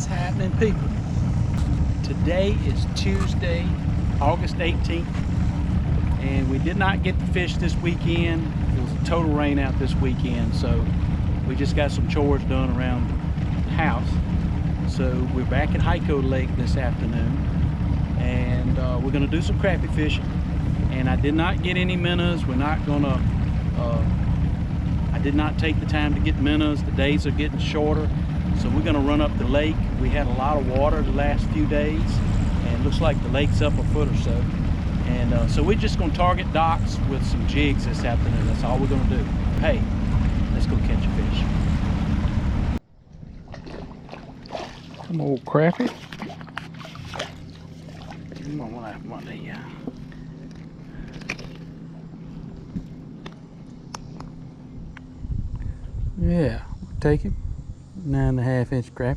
is happening, people? Today is Tuesday, August 18th, and we did not get to fish this weekend. It was a total rain out this weekend, so we just got some chores done around the house. So we're back at Hyco Lake this afternoon, and we're gonna do some crappie fishing. And I did not get any minnows. We're not gonna, I did not take the time to get minnows. The days are getting shorter. So we're gonna run up the lake. We had a lot of water the last few days, and it looks like the lake's up a foot or so. And so we're just gonna target docks with some jigs this afternoon. That's all we're gonna do. Hey, let's go catch a fish. Some old crappie. Come on, yeah, take it. 9.5-inch crappie.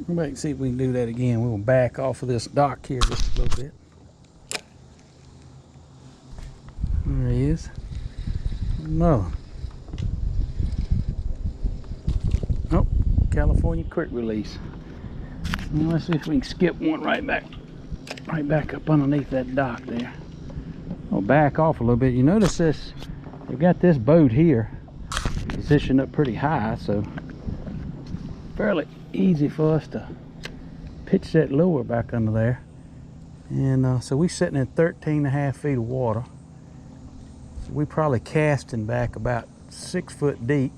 Go back and see if we can do that again. We'll back off of this dock here just a little bit. There he is. Another. Oh, California quick release. Well, let's see if we can skip one right back up underneath that dock there. I'll back off a little bit. You notice this, we've got this boat here positioned up pretty high, so fairly easy for us to pitch that lure back under there. And so we're sitting in 13.5 feet of water. So we probably casting back about 6 foot deep.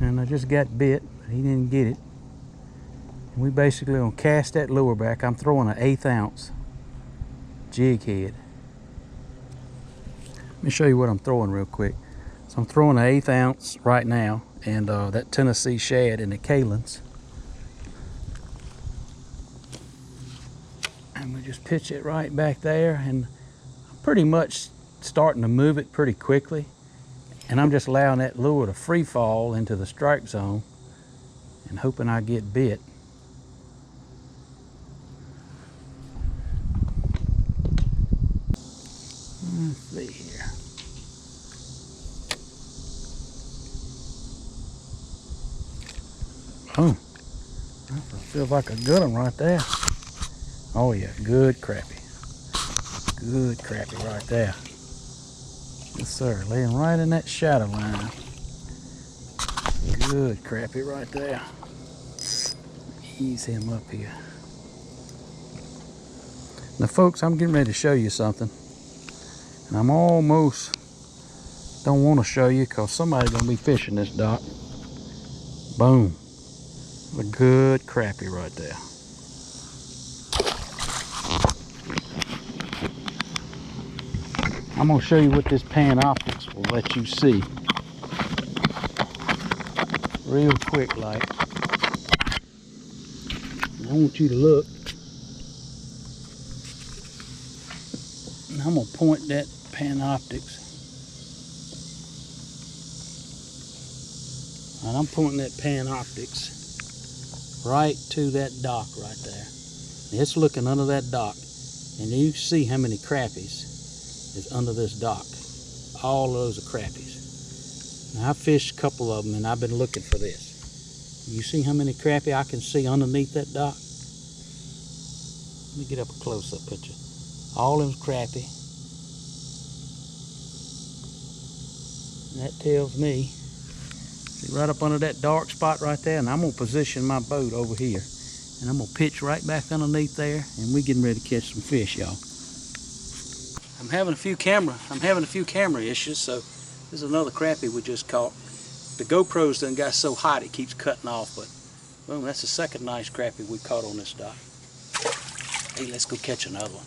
And I just got bit, but he didn't get it. And we basically gonna cast that lure back. I'm throwing an 1/8 ounce jig head. Let me show you what I'm throwing real quick. So I'm throwing an 1/8 ounce right now, and that Tennessee shad in the Kalins. And we just pitch it right back there, and I'm pretty much starting to move it pretty quickly. And I'm just allowing that lure to free fall into the strike zone and hoping I get bit. Let's see here. Oh, that feels like a good one right there. Oh yeah, good crappie. Good crappie right there. Yes sir, laying right in that shadow line. Good crappie right there. Ease him up here. Now folks, I'm getting ready to show you something. And I'm almost don't want to show you because somebody's going to be fishing this dock. Boom. A good crappie right there. I'm going to show you what this Panoptix will let you see. Real quick like. I want you to look. And I'm going to point that Panoptix. And I'm pointing that Panoptix right to that dock right there. It's looking under that dock. And you see how many crappies is under this dock. All of those are crappies. Now I fished a couple of them and I've been looking for this. You see how many crappie I can see underneath that dock? Let me get up a close-up picture. All of them's crappie. And that tells me, see right up under that dark spot right there, and I'm gonna position my boat over here. And I'm gonna pitch right back underneath there, and we're getting ready to catch some fish, y'all. I'm having a few camera issues, so this is another crappie we just caught. The GoPro's done got so hot it keeps cutting off, but boom, that's the second nice crappie we caught on this dock. Hey, let's go catch another one.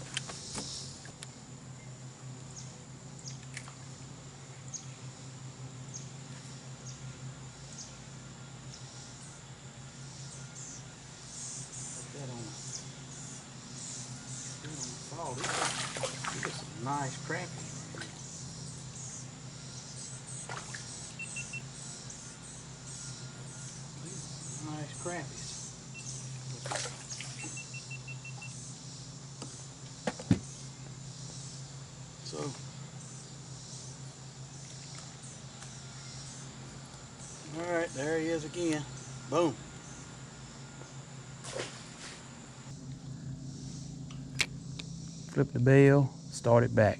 Get some nice crappie. Nice crappies. So all right, there he is again. Boom. Flip the bell, start it back.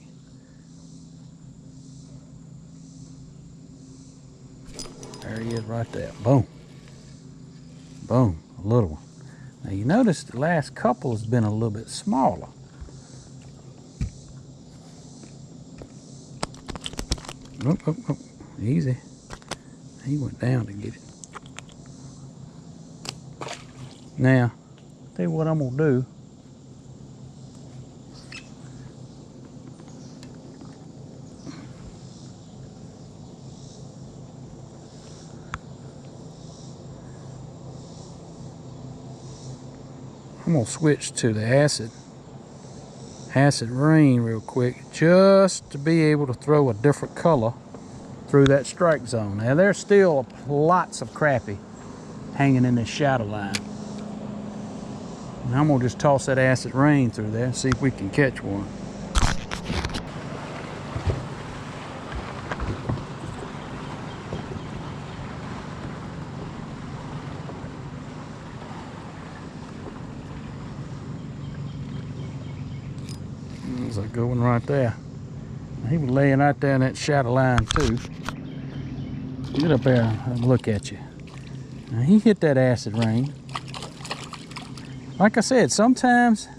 There he is right there. Boom. Boom, a little one. Now you notice the last couple has been a little bit smaller. Oh, oh, oh. Easy. He went down to get it. Now, tell you what I'm gonna do. I'm gonna switch to the acid rain real quick, just to be able to throw a different color through that strike zone. Now there's still lots of crappie hanging in this shadow line. And I'm gonna just toss that acid rain through there and see if we can catch one. There's a good one right there. He was laying right there in that shadow line too. Get up there and look at you. Now he hit that acid rain. Like I said, sometimes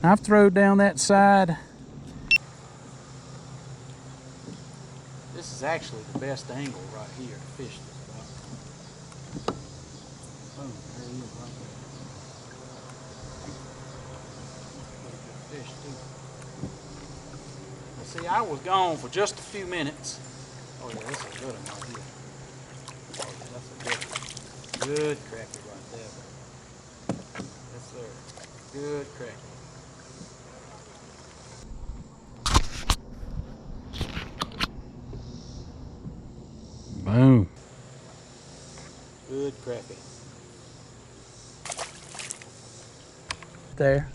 I've thrown down that side. This is actually the best angle right here to fish this stuff. Oh, there he is right there. Pretty good fish too. Now see, I was gone for just a few minutes. Oh yeah, this is a good one right here. Oh yeah, that's a good one. Good crappie right there. Yes sir. Good crappie. Boom. Good crappie. There.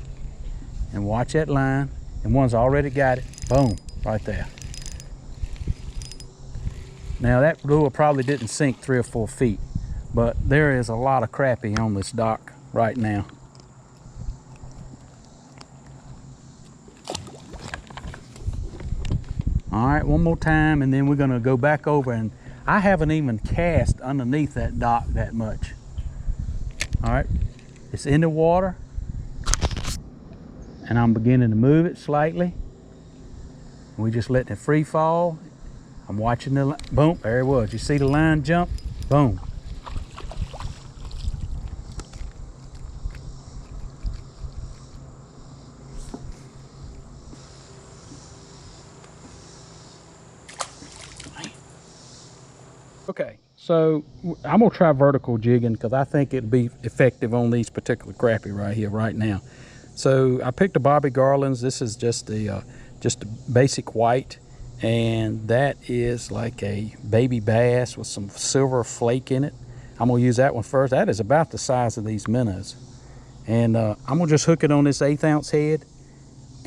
And watch that line. And one's already got it. Boom. Right there. Now that lure probably didn't sink 3 or 4 feet. But there is a lot of crappie on this dock right now. All right, one more time and then we're gonna go back over, and I haven't even cast underneath that dock that much. All right, it's in the water and I'm beginning to move it slightly. We just letting it free fall. I'm watching the, boom, there it was. You see the line jump? Boom. Okay, so I'm gonna try vertical jigging because I think it'll be effective on these particular crappie right here, right now. So I picked a Bobby Garland's. This is just a basic white, and that is like a baby bass with some silver flake in it. I'm gonna use that one first. That is about the size of these minnows. And I'm gonna just hook it on this 1/8 ounce head.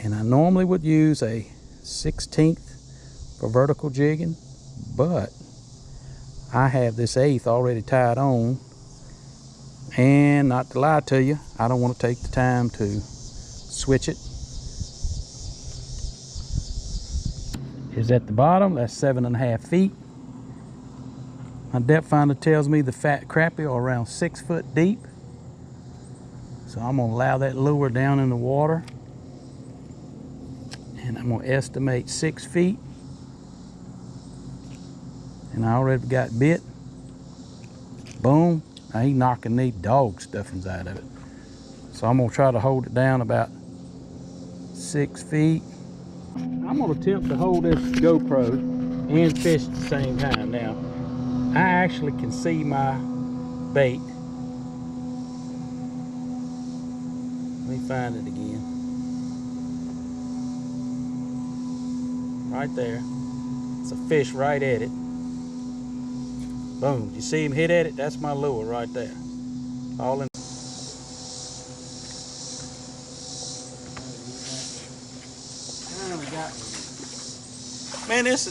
And I normally would use a 1/16 for vertical jigging, but I have this 1/8 already tied on, and not to lie to you, I don't want to take the time to switch it. Is at the bottom, that's 7.5 feet. My depth finder tells me the fat crappie are around 6 foot deep. So I'm gonna allow that lure down in the water, and I'm gonna estimate 6 feet. And I already got bit. Boom. Now he's knocking these dog stuffings out of it. So I'm gonna try to hold it down about 6 feet. I'm gonna attempt to hold this GoPro and fish at the same time. Now, I actually can see my bait. Let me find it again. Right there. It's a fish right at it. Boom. You see him hit at it? That's my lure right there. All in. Finally got me. Man, this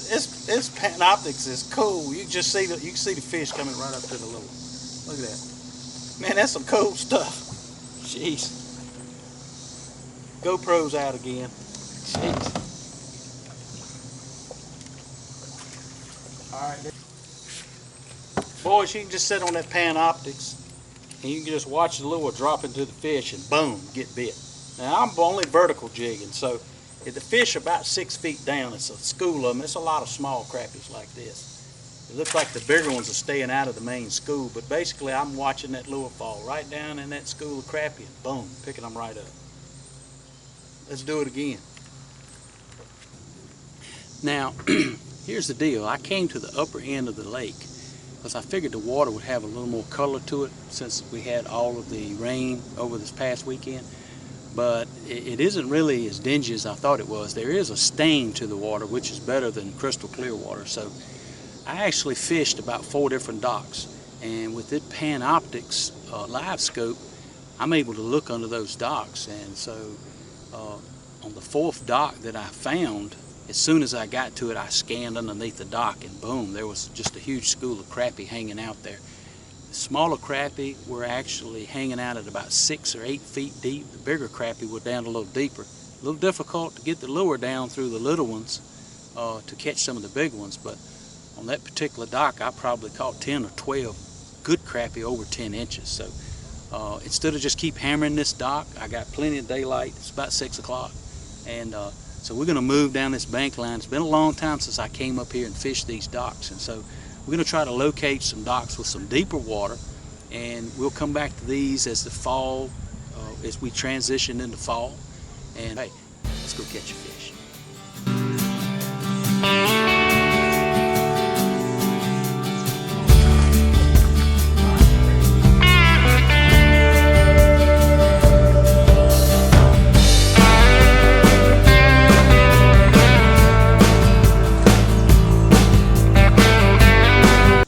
Panoptix is cool. You can just see the fish coming right up to the little. Look at that. Man, that's some cool stuff. Jeez. GoPro's out again. Jeez. All right. Boys, you can just sit on that Panoptix and you can just watch the lure drop into the fish and boom, get bit. Now, I'm only vertical jigging, so if the fish are about 6 feet down, it's a school of them. It's a lot of small crappies like this. It looks like the bigger ones are staying out of the main school, but basically I'm watching that lure fall right down in that school of crappie and boom, picking them right up. Let's do it again. Now, here's the deal. I came to the upper end of the lake because I figured the water would have a little more color to it since we had all of the rain over this past weekend. But it isn't really as dingy as I thought it was. There is a stain to the water, which is better than crystal clear water. So I actually fished about 4 different docks, and with this Panoptix Livescope, I'm able to look under those docks. And so on the 4th dock that I found, as soon as I got to it, I scanned underneath the dock, and boom, there was just a huge school of crappie hanging out there. The smaller crappie were actually hanging out at about 6 or 8 feet deep. The bigger crappie were down a little deeper. A little difficult to get the lure down through the little ones to catch some of the big ones, but on that particular dock, I probably caught 10 or 12 good crappie over 10 inches. So instead of just keep hammering this dock, I got plenty of daylight. It's about 6 o'clock, and so we're going to move down this bank line. It's been a long time since I came up here and fished these docks, and so we're going to try to locate some docks with some deeper water, and we'll come back to these as the fall, as we transition into fall. And hey, let's go catch a fish.